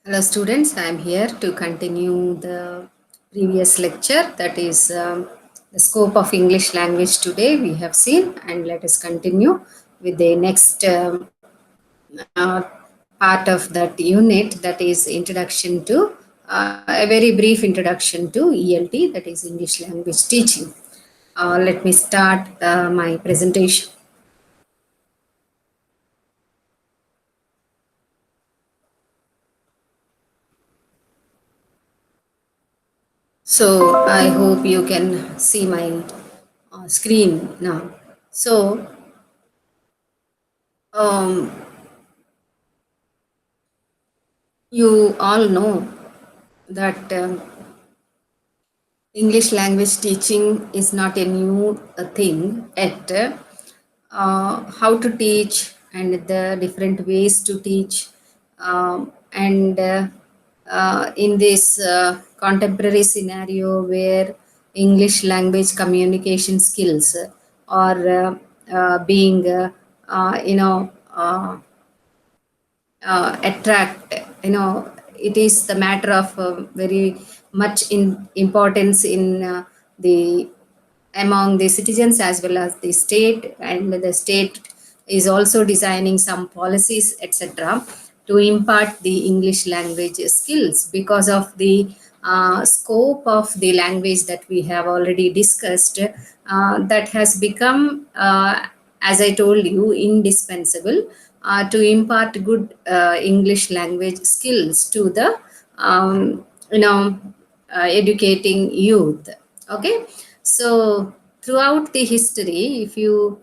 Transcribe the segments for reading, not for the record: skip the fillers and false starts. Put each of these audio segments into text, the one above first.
Hello students, I am here to continue the previous lecture, that is the scope of English language today we have seen, and let us continue with the next uh, part of that unit, that is introduction to a very brief introduction to ELT, that is English language teaching. Let me start my presentation. So I hope you can see my screen now. So um, you all know that English language teaching is not a new thing yet. How to teach and the different ways to teach, and in this contemporary scenario where English language communication skills are being, attract, it is the matter of very much in importance in the among the citizens as well as the state, and the state is also designing some policies etc to impart the English language skills because of the scope of the language that we have already discussed, that has become, as I told you, indispensable to impart good English language skills to the educating youth. Okay, so throughout the history, if you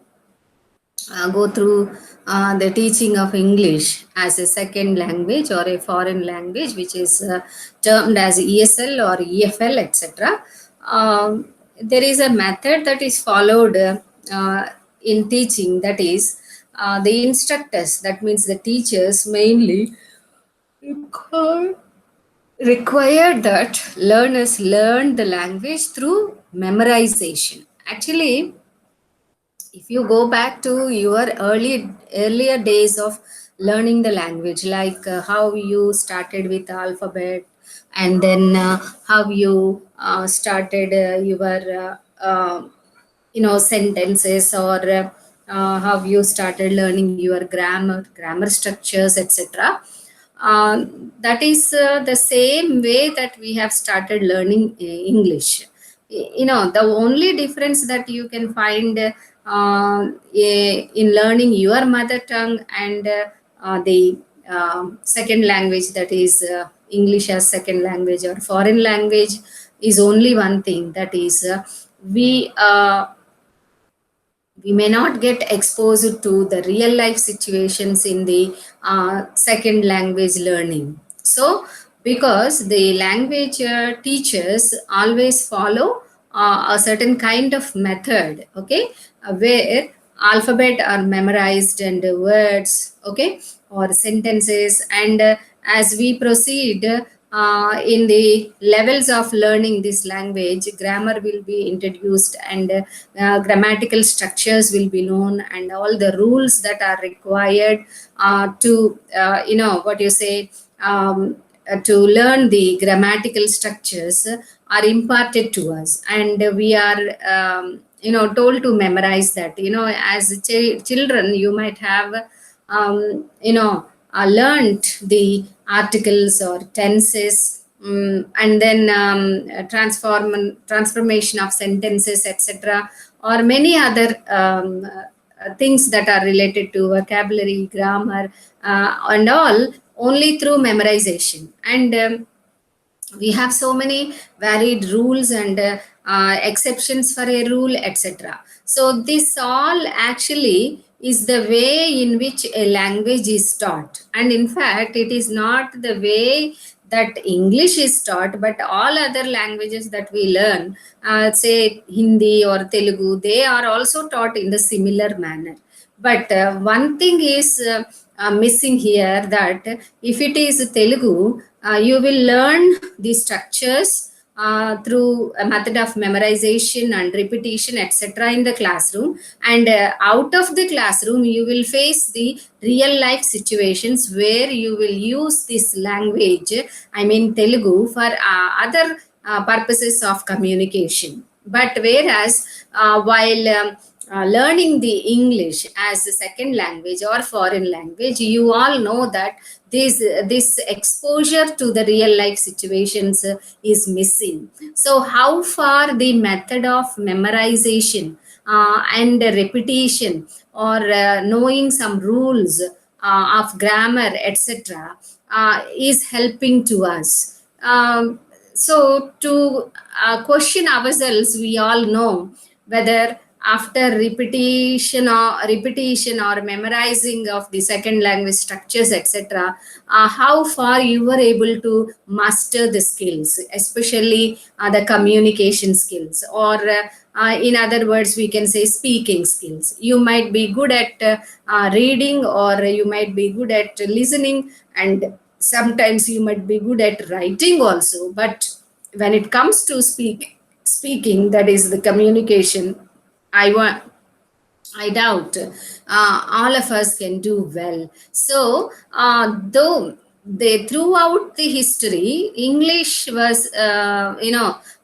go through the teaching of English as a second language or a foreign language, which is termed as ESL or EFL, etc. There is a method that is followed in teaching, that is the instructors, that means the teachers mainly require that learners learn the language through memorization. Actually, if you go back to your earlier days of learning the language, like how you started with the alphabet, and then how you started your sentences, or how you started learning your grammar structures etc, that is the same way that we have started learning English. The only difference that you can find in learning your mother tongue and the second language, that is English as second language or foreign language, is only one thing, that is we we may not get exposed to the real life situations in the second language learning. So, because the language teachers always follow a certain kind of method, okay, where alphabet are memorized and words, okay, or sentences, and as we proceed in the levels of learning this language, grammar will be introduced, and grammatical structures will be known, and all the rules that are required to what you say, to learn the grammatical structures are imparted to us, and we are told to memorize that. As children, you might have learned the articles or tenses, and then transformation of sentences etc, or many other things that are related to vocabulary, grammar, and all, only through memorization. And we have so many varied rules and exceptions for a rule etc. So this all actually is the way in which a language is taught, and in fact it is not the way that English is taught, but all other languages that we learn, say Hindi or Telugu, they are also taught in the similar manner. But one thing is missing here, that if it is Telugu, you will learn the structures through a method of memorization and repetition, etc., in the classroom. And out of the classroom, you will face the real life situations where you will use this language, I mean Telugu, for other purposes of communication. But whereas while learning the English as a second language or foreign language, you all know that this exposure to the real life situations is missing. So how far the method of memorization and repetition, or knowing some rules of grammar, etc., is helping to us. So to question ourselves, we all know whether after repetition or memorizing of the second language structures, etc., how far you were able to master the skills, especially the communication skills, or in other words, we can say speaking skills. You might be good at reading, or you might be good at listening, and sometimes you might be good at writing also. But when it comes to speaking, that is the communication, I want I doubt all of us can do well. So, though they throughout the history, English was,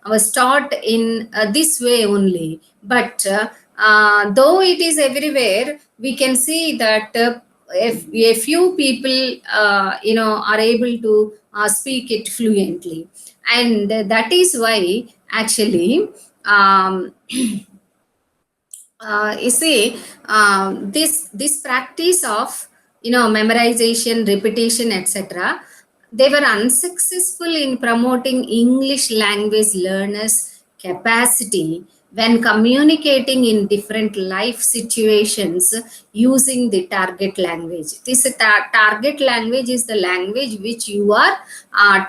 was taught in this way only. But though it is everywhere, we can see that if a few people, are able to speak it fluently, and that is why actually. Um, you see, this practice of memorization, repetition, etc., they were unsuccessful in promoting English language learners capacity when communicating in different life situations using the target language. This target language is the language which you are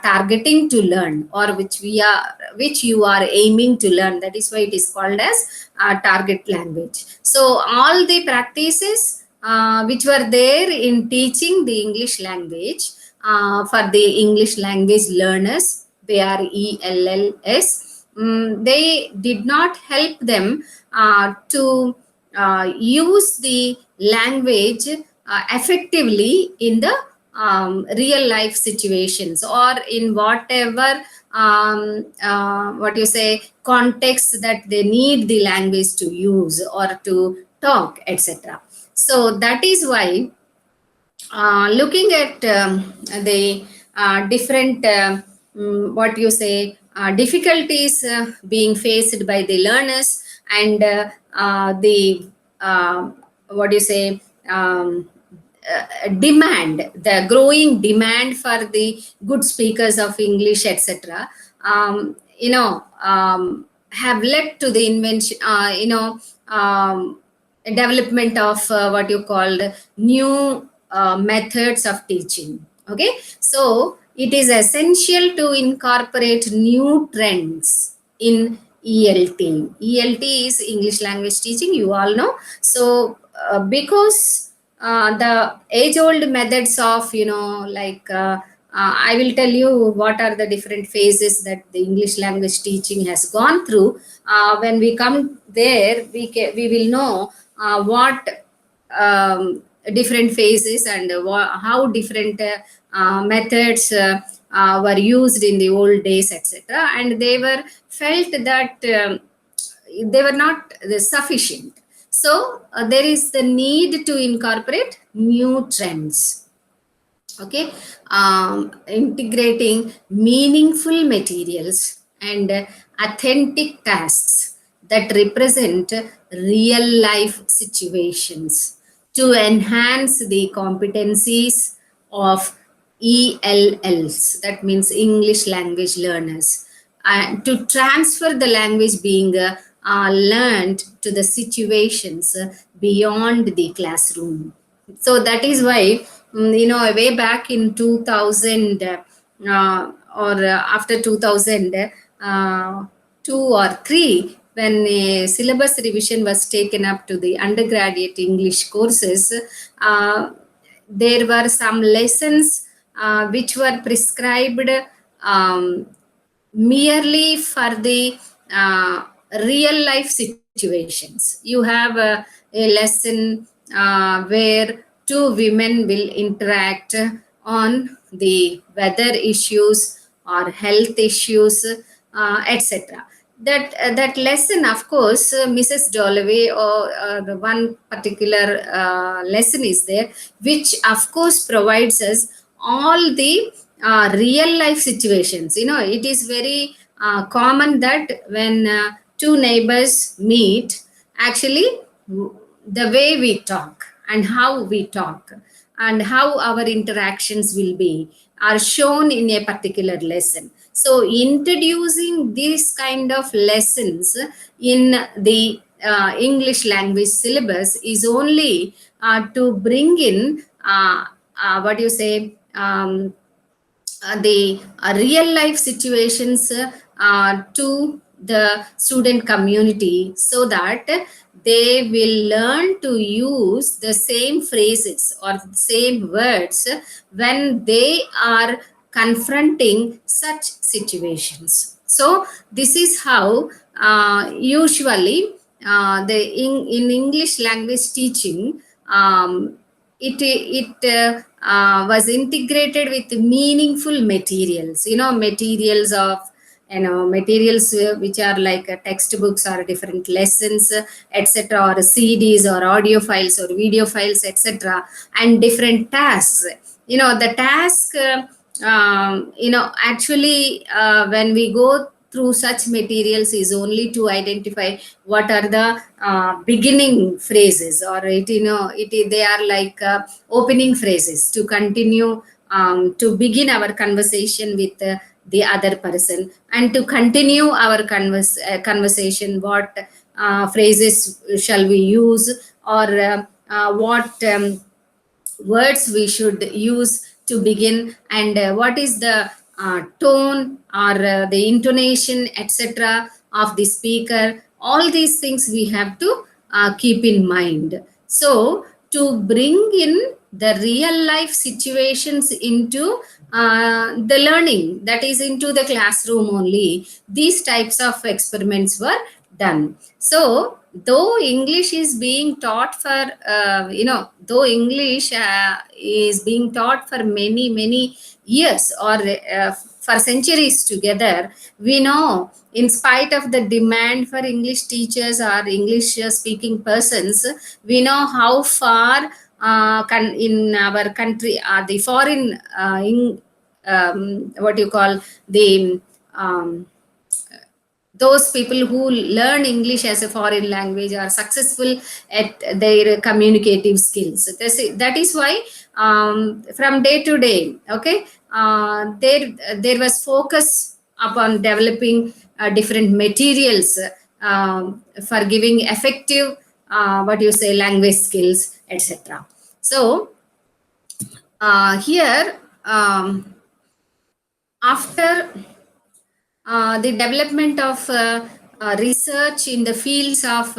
targeting to learn, or which you are aiming to learn. That is why it is called as target language. So all the practices which were there in teaching the English language for the English language learners, they are ELLS, they did not help them to use the language effectively in the real life situations, or in whatever what you say context that they need the language to use or to talk, etc. So that is why looking at the different what you say difficulties being faced by the learners, and the what you say demand, the growing demand for the good speakers of English, etc., have led to the invention, development of what you called new methods of teaching. Okay, so it is essential to incorporate new trends in ELT. ELT is English language teaching, you all know. So because the age old methods of like I will tell you what are the different phases that the English language teaching has gone through. When we come there, we will know what different phases, and how different methods were used in the old days, etc., and they were felt that they were not sufficient. So there is the need to incorporate new trends. Okay, integrating meaningful materials and authentic tasks that represent real life situations to enhance the competencies of ELLs, that means English language learners, and to transfer the language being learned to the situations beyond the classroom. So that is why, way back in 2000, or after 2002 or 3, when a syllabus revision was taken up to the undergraduate English courses, there were some lessons which were prescribed um, merely for the real life situations. You have a lesson where two women will interact on the weather issues or health issues, etc. That lesson, of course, Mrs. Dalloway, or the one particular lesson is there, which of course provides us all the real life situations. It is very common that when two neighbors meet, actually, the way we talk and how we talk and how our interactions will be are shown in a particular lesson. So introducing these kind of lessons in the English language syllabus is only to bring in what do you say, the real life situations to the student community, so that they will learn to use the same phrases or same words when they are confronting such situations. So this is how usually in English language teaching, it was integrated with meaningful materials, materials of, materials which are like textbooks or different lessons, etc., or CDs or audio files or video files, etc., and different tasks. The task, actually, when we go through such materials, is only to identify what are the beginning phrases, or they are like opening phrases to continue, to begin our conversation with the other person, and to continue our conversation, what phrases shall we use, or what words we should use to begin, and what is the tone or the intonation, etc., of the speaker. All these things we have to keep in mind. So to bring in the real life situations into the learning, that is into the classroom only, these types of experiments were done. So though English is being taught for, though English is being taught for many years, or for centuries together, we know, in spite of the demand for English teachers or English speaking persons, we know how far in our country, the foreign, what you call, the those people who learn English as a foreign language are successful at their communicative skills. That is why, from day to day, okay, there was focus upon developing different materials for giving effective, what you say, language skills, etc. So here, after the development of research in the fields of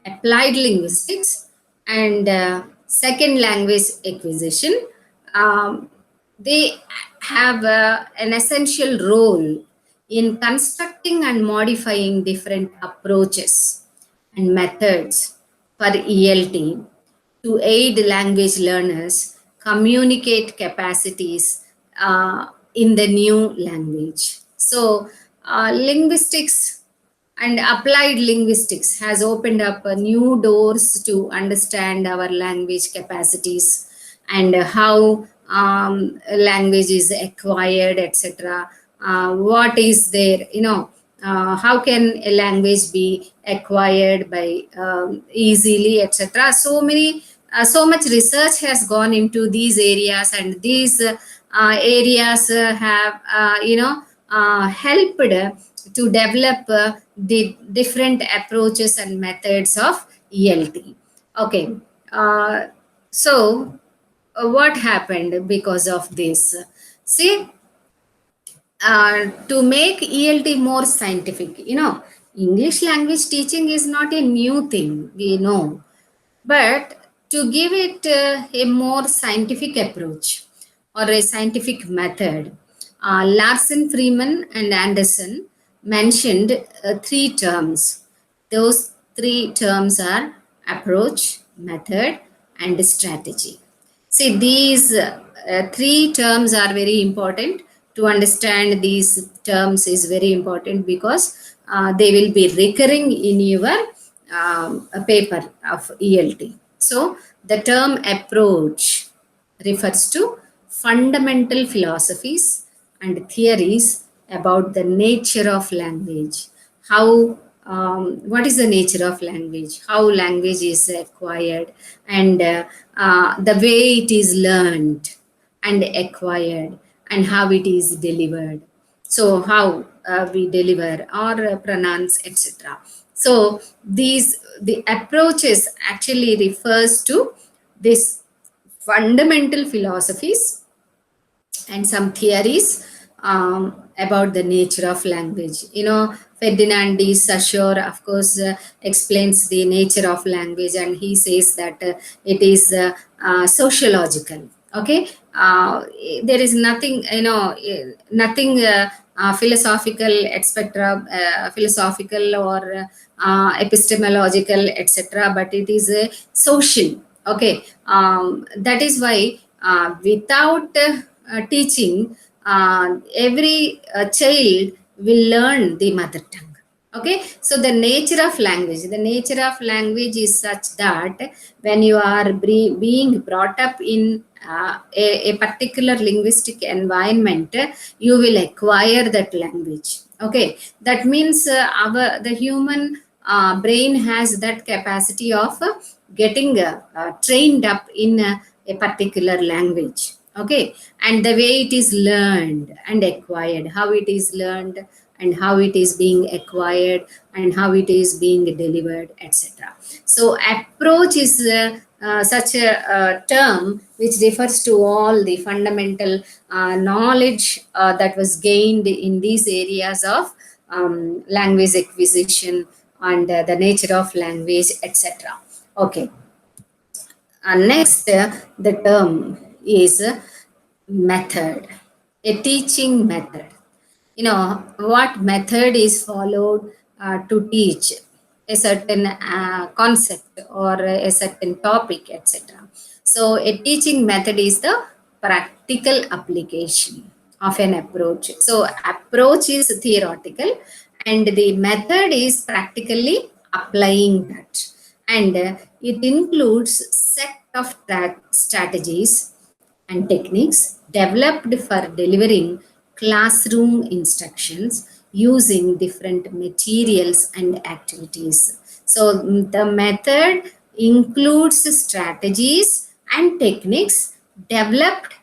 applied linguistics and second language acquisition, they have an essential role in constructing and modifying different approaches and methods for ELT to aid language learners communicate capacities in the new language. So, linguistics and applied linguistics has opened up new doors to understand our language capacities, and how language is acquired, etc. What is there, how can a language be acquired by easily, etc. So much research has gone into these areas, and these areas have helped to develop the different approaches and methods of ELT. Okay, uh, so what happened because of this? See, to make ELT more scientific, English language teaching is not a new thing, we know, but to give it a more scientific approach or a scientific method, Larson, Freeman, and Anderson mentioned three terms. Those three terms are approach, method, and strategy. See, these three terms are very important. To understand these terms is very important because they will be recurring in your a paper of ELT. So, the term approach refers to fundamental philosophies and theories about the nature of language. How, what is the nature of language? How language is acquired, and the way it is learned and acquired, and how it is delivered. So, how we deliver or pronounce, etc. So, the approaches actually refers to this fundamental philosophies and some theories about the nature of language. You know, Ferdinand de Saussure, of course, explains the nature of language, and he says that it is sociological. Okay, there is nothing, nothing philosophical, etc., philosophical or epistemological, etc., but it is social. Okay, that is why without teaching, every child will learn the mother tongue. Okay, so the nature of language is such that when you are being brought up in a particular linguistic environment, you will acquire that language. Okay, that means our the human brain has that capacity of getting trained up in a particular language. Okay, and the way it is learned and acquired, how it is learned and how it is being acquired and how it is being delivered, etc. So approach is such a term which refers to all the fundamental knowledge that was gained in these areas of language acquisition and the nature of language, etc. Okay, next, the term is method, a teaching method. You know, what method is followed to teach a certain concept or a certain topic, etc. So, a teaching method is the practical application of an approach. So, approach is theoretical, and the method is practically applying that, and it includes set of strategies and techniques developed for delivering classroom instructions using different materials and activities. So the method includes strategies and techniques developed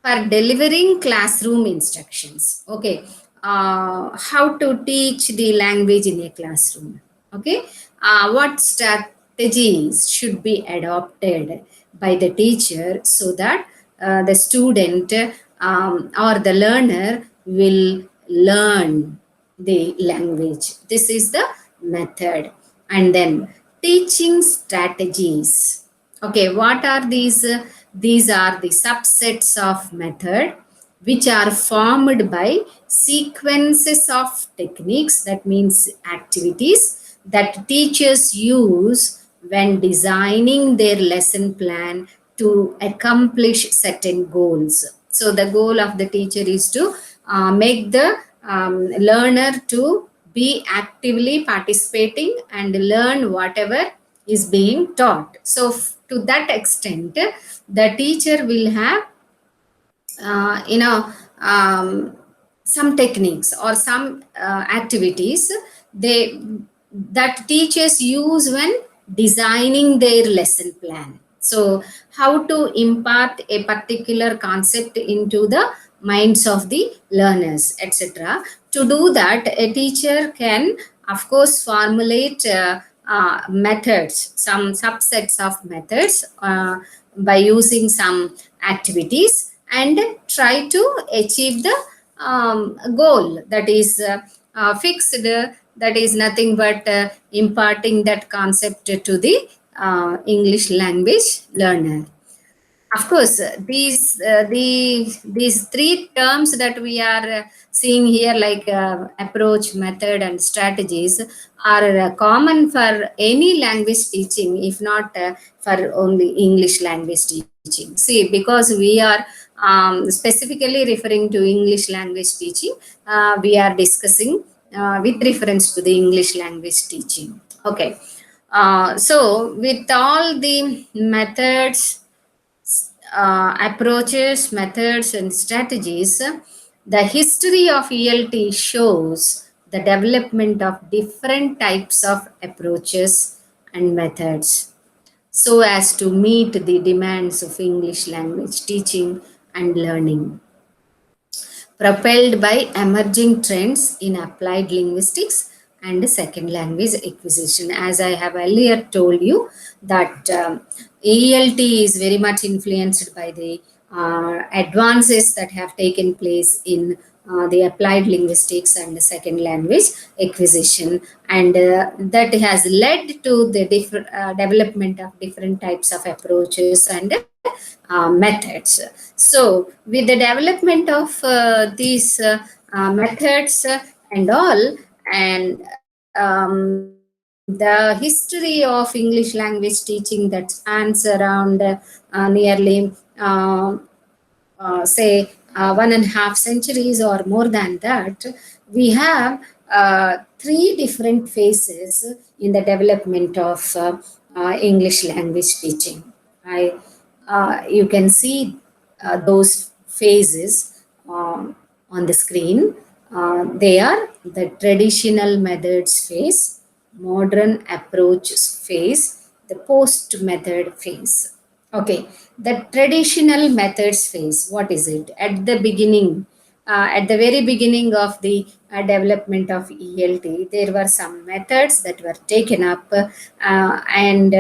for delivering classroom instructions. Okay, how to teach the language in a classroom. Okay, what strategies should be adopted by the teacher so that the student or the learner will learn the language. This is the method. And then teaching strategies. Okay, what are these? These are the subsets of method which are formed by sequences of techniques, that means activities that teachers use when designing their lesson plan to accomplish certain goals. So the goal of the teacher is to make the learner to be actively participating and learn whatever is being taught. So to that extent, the teacher will have uh, you know um, some techniques or some activities they that teachers use when designing their lesson plan. So how to impart a particular concept into the minds of the learners, etc. To do that, a teacher can of course formulate methods, some subsets of methods by using some activities and try to achieve the goal that is fixed, that is nothing but imparting that concept to the English language learner. Of course, these three terms that we are seeing here, like approach, method, and strategies, are common for any language teaching, if not for only English language teaching. See, because we are specifically referring to English language teaching, we are discussing with reference to the English language teaching. Okay. So, with all the methods, approaches, methods, and strategies, the history of ELT shows the development of different types of approaches and methods so as to meet the demands of English language teaching and learning, propelled by emerging trends in applied linguistics and second language acquisition. As I have earlier told you, that ELT is very much influenced by the advances that have taken place in the applied linguistics and the second language acquisition, and that has led to the different development of different types of approaches and methods. So, with the development of these methods and all, and the history of English language teaching that spans around nearly say 1.5 centuries or more than that, we have three different phases in the development of English language teaching. You can see those phases on the screen. They are the traditional methods phase, modern approach phase, the post method phase. Okay, the traditional methods phase, what is it? At the beginning, at the very beginning of the development of ELT, there were some methods that were taken up and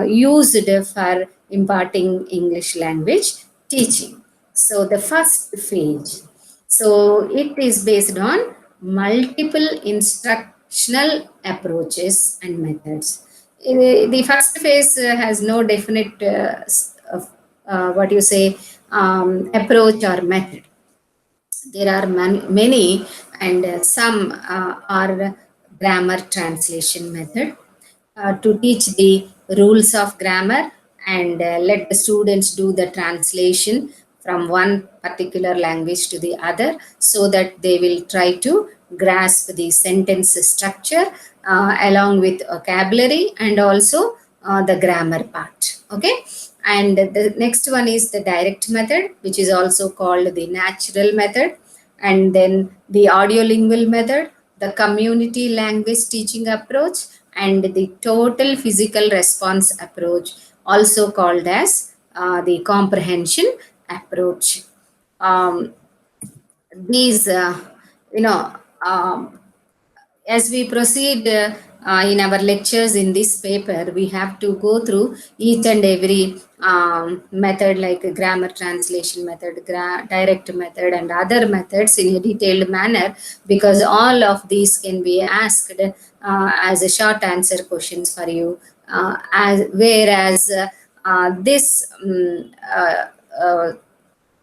used for imparting English language teaching. So, the first phase, so it is based on multiple instructional approaches and methods. The first phase has no definite what you say approach or method. There are many, and some are grammar translation method to teach the rules of grammar and let the students do the translation from one particular language to the other, so that they will try to grasp the sentence structure along with vocabulary and also the grammar part. Okay. And the next one is the direct method, which is also called the natural method, and then the audiolingual method, the community language teaching approach, and the total physical response approach, also called as the comprehension approach. Um, these, you know, um, as we proceed in our lectures in this paper, we have to go through each and every method, like a grammar translation method, direct method, and other methods in a detailed manner, because all of these can be asked as a short answer questions for you. Whereas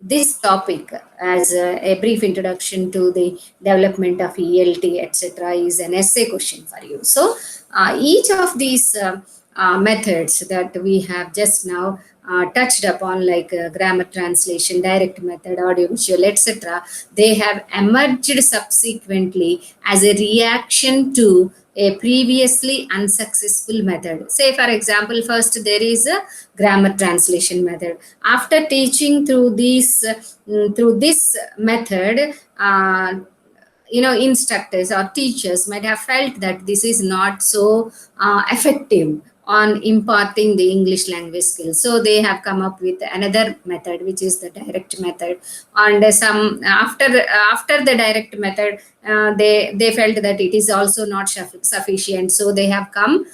this topic, as a brief introduction to the development of ELT, etc., is an essay question for you. So, each of these methods that we have just now touched upon, like grammar translation, direct method, audiovisual, etc., they have emerged subsequently as a reaction to a previously unsuccessful method. Say, for example, first there is a grammar translation method. After teaching through this method, instructors or teachers might have felt that this is not so effective on imparting the English language skills. So they have come up with another method, which is the direct method. And some after the direct method, they felt that it is also not sufficient. So they have come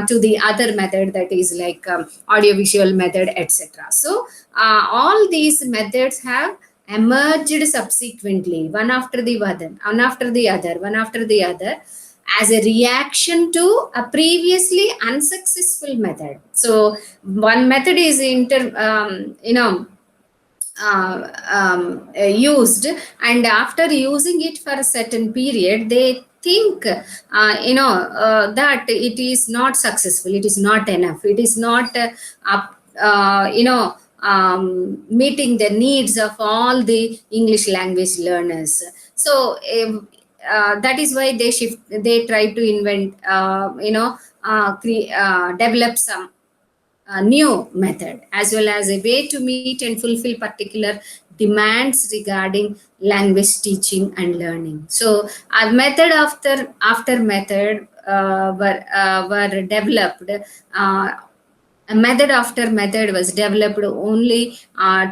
to the other method, that is like audiovisual method, etc. So all these methods have emerged subsequently, one after the other, one after the other, as a reaction to a previously unsuccessful method. So one method is used, and after using it for a certain period they think that it is not successful, it is not enough, it is not up meeting the needs of all the English language learners. So that is why they try to invent develop some new method as well as a way to meet and fulfill particular demands regarding language teaching and learning. So a method after method were developed. A method after method was developed only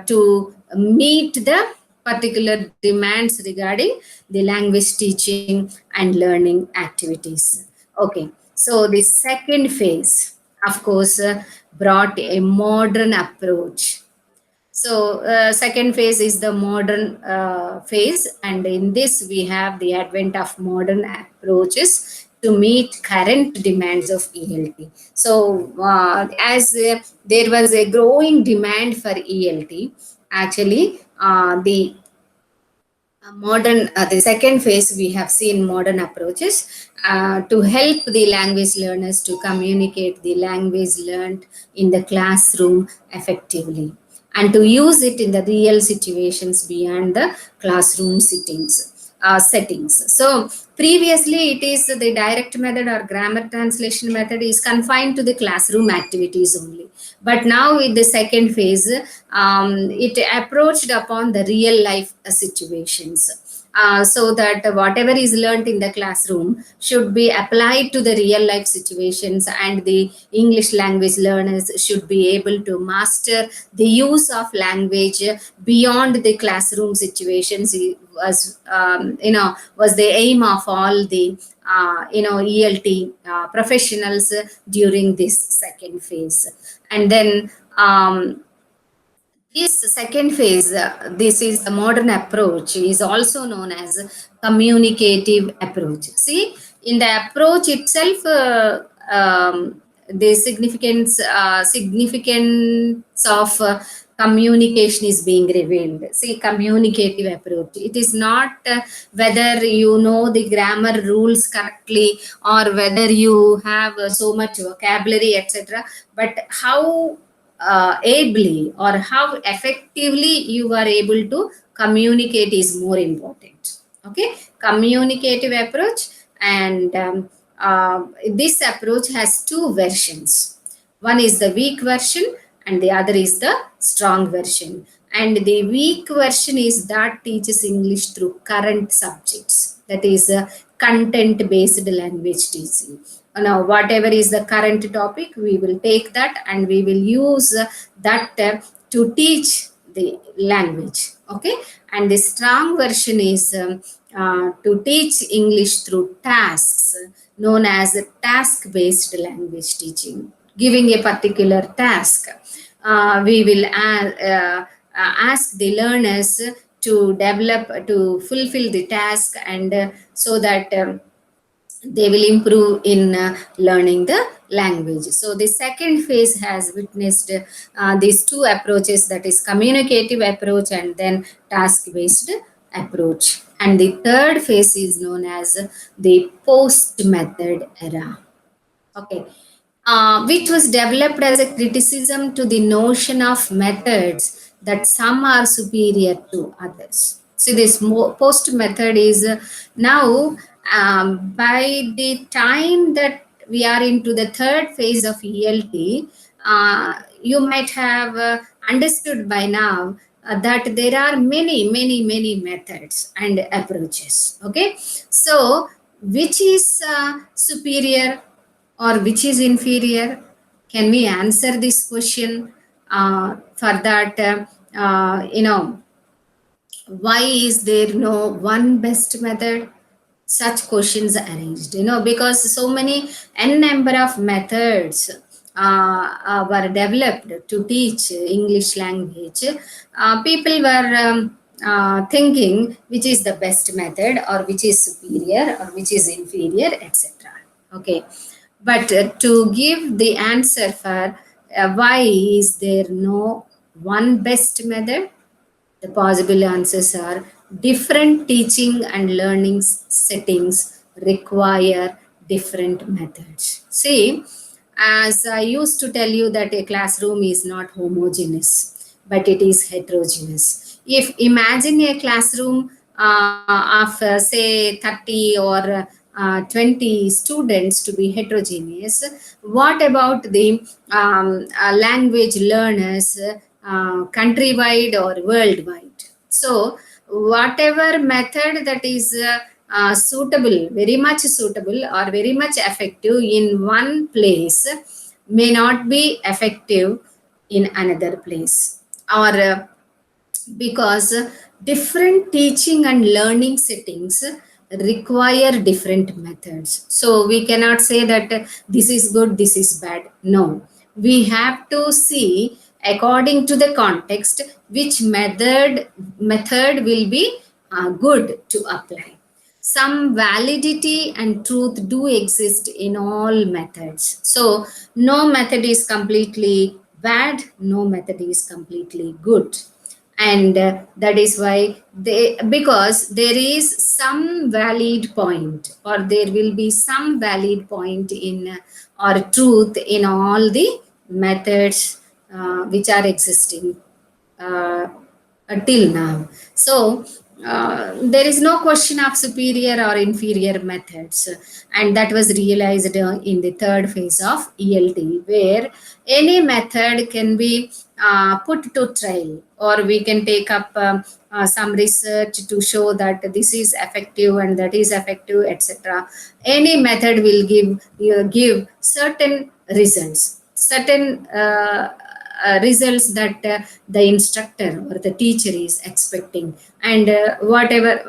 to meet the particular demands regarding the language teaching and learning activities. Okay, so the second phase, of course, brought a modern approach. So second phase is the modern phase, and in this we have the advent of modern approaches to meet current demands of ELT. So as there was a growing demand for ELT, actually the second phase we have seen modern approaches to help the language learners to communicate the language learned in the classroom effectively and to use it in the real situations beyond the classroom settings. So previously it is the direct method or grammar translation method is confined to the classroom activities only, but now with the second phase it approached upon the real life situations, so that whatever is learned in the classroom should be applied to the real life situations, and the English language learners should be able to master the use of language beyond the classroom situations. It was the aim of all the ELT professionals during this second phase. And then this second phase, this is the modern approach, is also known as communicative approach. See, in the approach itself, the significance of communication is being revealed. See, communicative approach. It is not whether you know the grammar rules correctly or whether you have so much vocabulary, etc., but how ably or how effectively you are able to communicate is more important. Okay, communicative approach, and this approach has two versions. One is the weak version and the other is the strong version. And the weak version is that teaches English through current subjects, that is content based language teaching. Now whatever is the current topic, we will take that and we will use that to teach the language. Okay, and the strong version is to teach English through tasks, known as task based language teaching. Giving a particular task, we will ask the learners to develop, to fulfill the task, and so that they will improve in learning the language. So the second phase has witnessed these two approaches, that is communicative approach and then task based approach. And the third phase is known as the post method era. Okay, which was developed as a criticism to the notion of methods that some are superior to others. See, this post method is now, by the time that we are into the third phase of ELT, you might have understood by now that there are many methods and approaches. Okay, so which is superior or which is inferior? Can we answer this question? For that, why is there no one best method? Such questions arranged, because so many n number of methods were developed to teach English language. People were thinking which is the best method, or which is superior, or which is inferior, etc. Okay, but to give the answer for why is there no one best method, the possible answers are different teaching and learning settings require different methods. See, as I used to tell you that a classroom is not homogeneous, but it is heterogeneous. If imagine a classroom of say 30 or 20 students to be heterogeneous, what about the language learners countrywide or worldwide? So whatever method that is suitable, very much suitable or very much effective in one place may not be effective in another place, or because different teaching and learning settings require different methods. So we cannot say that this is good, this is bad. No, we have to see according to the context which method will be good to apply. Some validity and truth do exist in all methods. So no method is completely bad, no method is completely good. And that is why they, because there is some valid point, or there will be some valid point in or truth in all the methods which are existing uh, till now. So there is no question of superior or inferior methods, and that was realized in the third phase of ELT, where any method can be put to trial, or we can take up some research to show that this is effective and that is effective, etc. Any method will give certain results, certain results that the instructor or the teacher is expecting, and whatever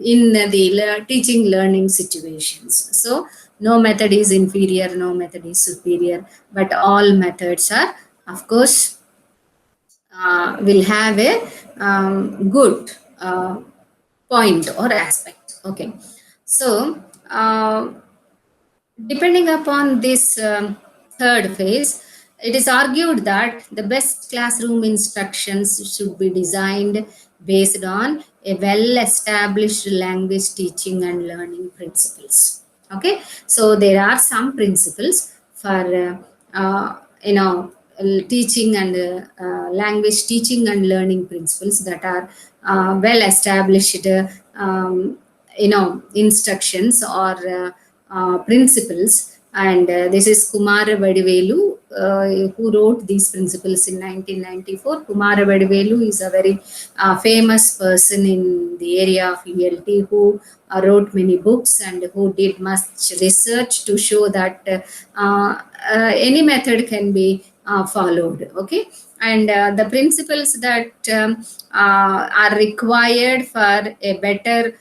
in the teaching learning situations. So no method is inferior, no method is superior, but all methods are, of course, will have a good point or aspect. Okay, so depending upon this third phase, it is argued that the best classroom instructions should be designed based on a well-established language teaching and learning principles. Okay, so there are some principles for teaching and language teaching and learning principles that are well established instructions or principles. And this is Kumara Vadivelu, who wrote these principles in 1994. Kumara Vadivelu is a very famous person in the area of ELT, who wrote many books and who did much research to show that any method can be followed. Okay, and the principles that are required for a better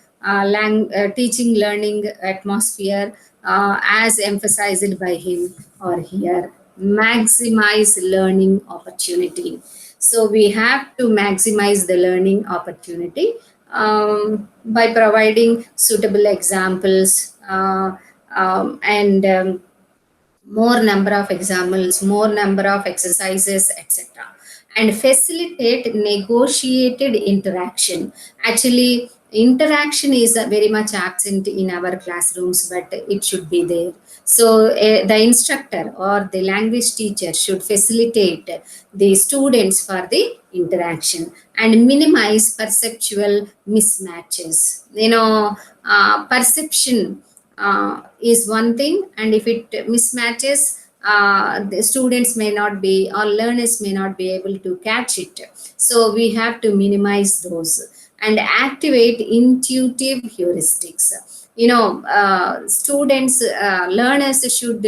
teaching learning atmosphere, as emphasized by him or here: maximize learning opportunity. So we have to maximize the learning opportunity by providing suitable examples, and more number of examples, more number of exercises, etc. And facilitate negotiated interaction. Actually, interaction is very much absent in our classrooms, but it should be there. So the instructor or the language teacher should facilitate the students for the interaction and minimize perceptual mismatches. Perception is one thing, and if it mismatches, the students may not be, or learners may not be able to catch it. So we have to minimize those and activate intuitive heuristics. Students, learners should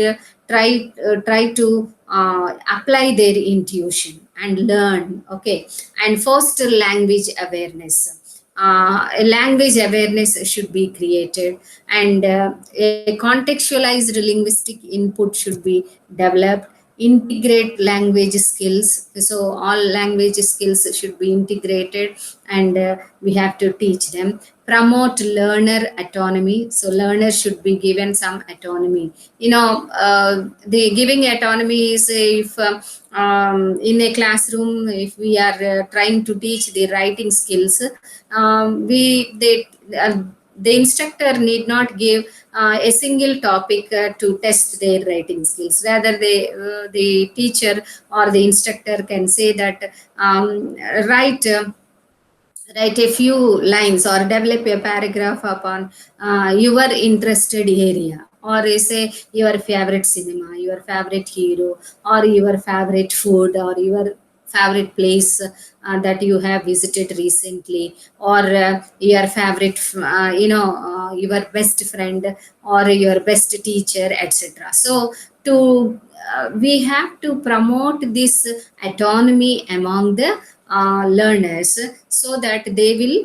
try to apply their intuition and learn. Okay, and foster language awareness. Language awareness should be created, and a contextualized linguistic input should be developed. integrate language skills. So all language skills should be integrated, and we have to teach them. Promote learner autonomy. So learners should be given some autonomy. The giving autonomy is, if in a classroom, if we are trying to teach the writing skills, we they the instructor need not give a single topic to test their writing skills. Rather, the teacher or the instructor can say that, write write a few lines or develop a paragraph upon your interested area, or say your favorite cinema, your favorite hero, or your favorite food, or your favorite place that you have visited recently, or your favorite your best friend, or your best teacher, etc. So to we have to promote this autonomy among the learners, so that they will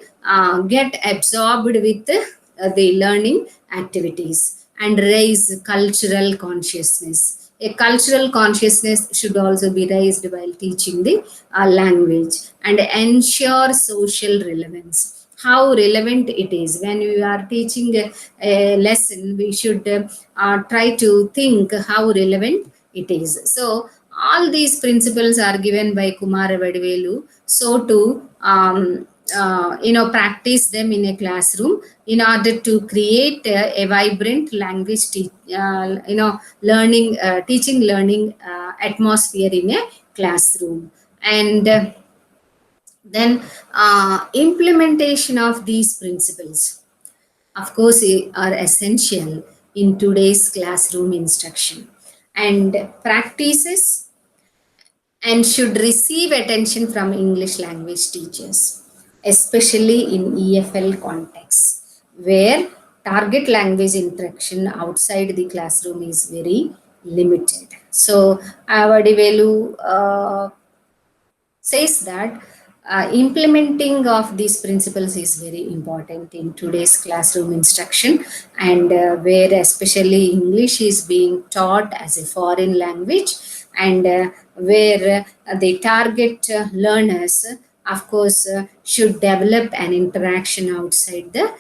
get absorbed with the learning activities, and raise cultural consciousness. A cultural consciousness should also be raised while teaching the language, and ensure social relevance. How relevant it is when we are teaching a lesson, we should try to think how relevant it is. So all these principles are given by Kumara Vadivelu. So to practice them in a classroom, in order to create a vibrant language learning teaching learning atmosphere in a classroom. And then implementation of these principles, of course, are essential in today's classroom instruction, and practices and should receive attention from English language teachers, especially in EFL contexts, where target language interaction outside the classroom is very limited. So, Avadivelu says that implementing of these principles is very important in today's classroom instruction, and where especially English is being taught as a foreign language, and where the target learners, of course, should develop an interaction outside the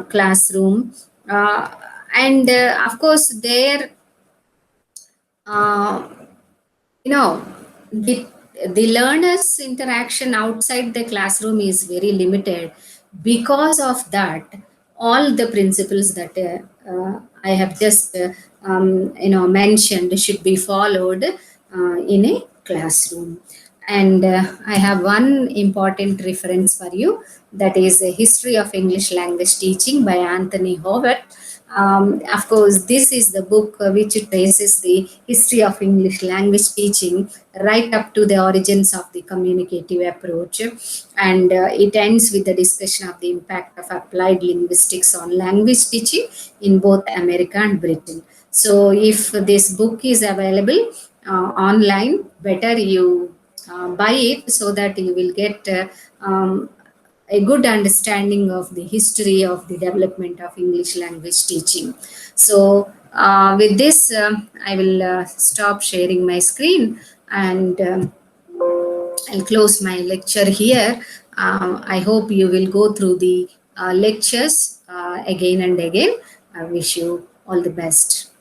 classroom, and of course their uh, you know the the learners interaction outside the classroom is very limited. Because of that, all the principles that I have just mentioned should be followed in a classroom. And I have one important reference for you, that is a history of English language teaching by Anthony Howard. Of course, this is the book which traces the history of English language teaching right up to the origins of the communicative approach. And it ends with the discussion of the impact of applied linguistics on language teaching in both America and Britain. So, if this book is available online, better you buy it, so that you will get a good understanding of the history of the development of English language teaching. So, with this, I will stop sharing my screen, and I'll close my lecture here. I hope you will go through the lectures again and again. I wish you all the best.